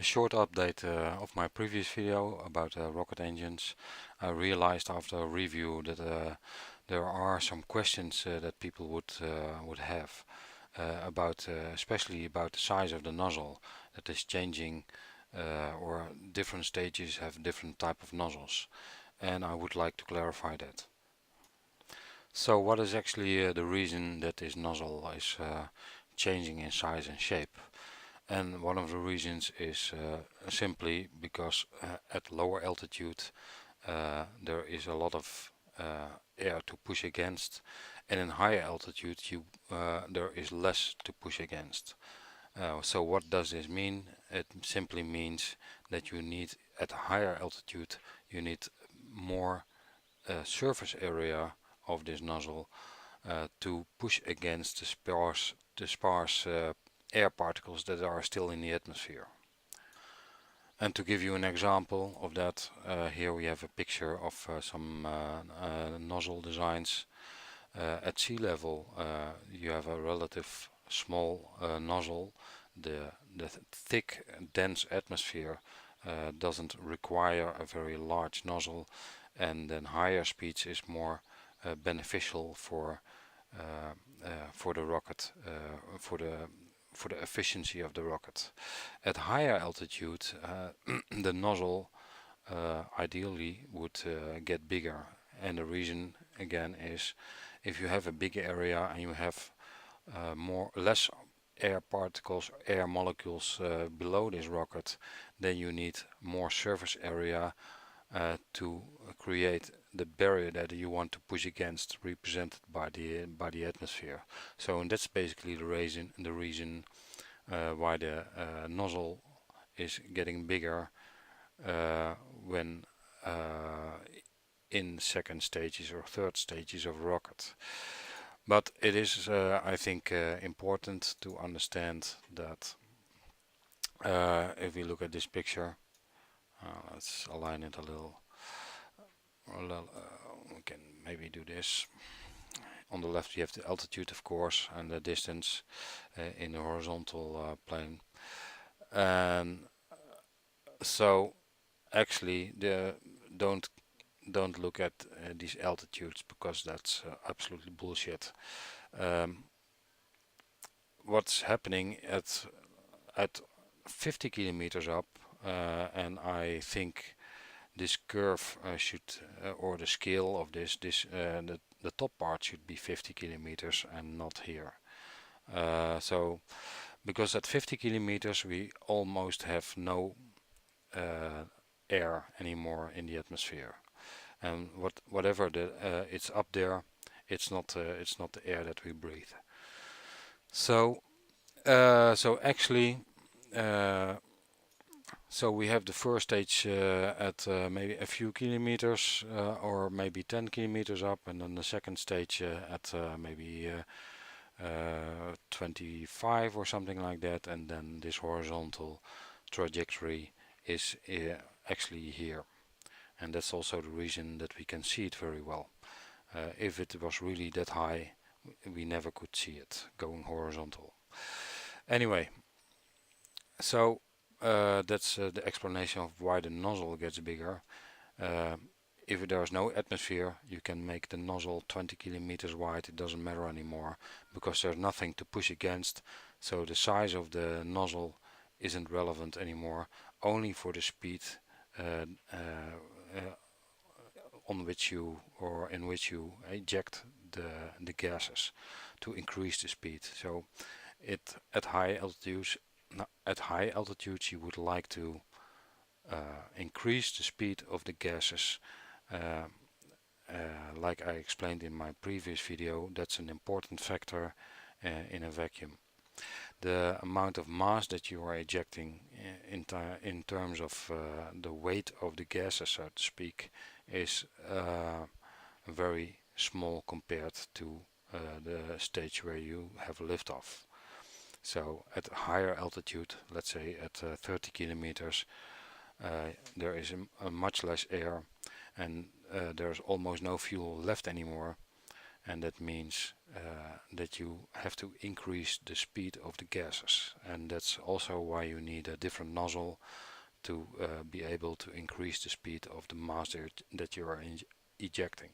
A short update of my previous video about rocket engines. I realized after a review that there are some questions that people would have about especially about the size of the nozzle that is changing, or different stages have different type of nozzles, and I would like to clarify that. So what is actually the reason that this nozzle is changing in size and shape? And one of the reasons is simply because at lower altitude there is a lot of air to push against, and in higher altitude there is less to push against. So what does this mean? It simply means that you need, at higher altitude, you need more surface area of this nozzle to push against the sparse air particles that are still in the atmosphere. And to give you an example of that, here we have a picture of some nozzle designs. At sea level you have a relative small nozzle. The thick dense atmosphere doesn't require a very large nozzle, and then higher speeds is more beneficial for the rocket, for the efficiency of the rocket. At higher altitude, the nozzle ideally would get bigger, and the reason again is if you have a big area and you have less air particles, air molecules below this rocket, then you need more surface area to create the barrier that you want to push against, represented by the atmosphere. So, and that's basically the reason why the nozzle is getting bigger when in second stages or third stages of rocket. But it is, I think, important to understand that if we look at this picture, let's align it a little. We can maybe do this. On the left you have the altitude, of course, and the distance in the horizontal plane. And so actually don't look at these altitudes, because that's absolutely bullshit. What's happening at 50 kilometers up, and I think this curve or the scale of the top part should be 50 kilometers and not here. So because at 50 kilometers we almost have no air anymore in the atmosphere, and whatever it's up there, it's not the air that we breathe. So actually so we have the first stage at maybe a few kilometers or maybe 10 kilometers up, and then the second stage at maybe 25 or something like that, and then this horizontal trajectory is actually here. And that's also the reason that we can see it very well. If it was really that high, we never could see it going horizontal. Anyway, so that's the explanation of why the nozzle gets bigger. If there's no atmosphere, you can make the nozzle 20 kilometers wide. It doesn't matter anymore, because there's nothing to push against. So the size of the nozzle isn't relevant anymore, only for the speed on which you, or in which you eject the gases to increase the speed. So at high altitudes you would like to increase the speed of the gases. Like I explained in my previous video, that's an important factor in a vacuum. The amount of mass that you are ejecting in terms of the weight of the gases, so to speak, is very small compared to the stage where you have liftoff. So at higher altitude, let's say at 30 kilometers, there is a much less air, and there's almost no fuel left anymore. and that means that you have to increase the speed of the gases, and that's also why you need a different nozzle to be able to increase the speed of the mass that you are ejecting.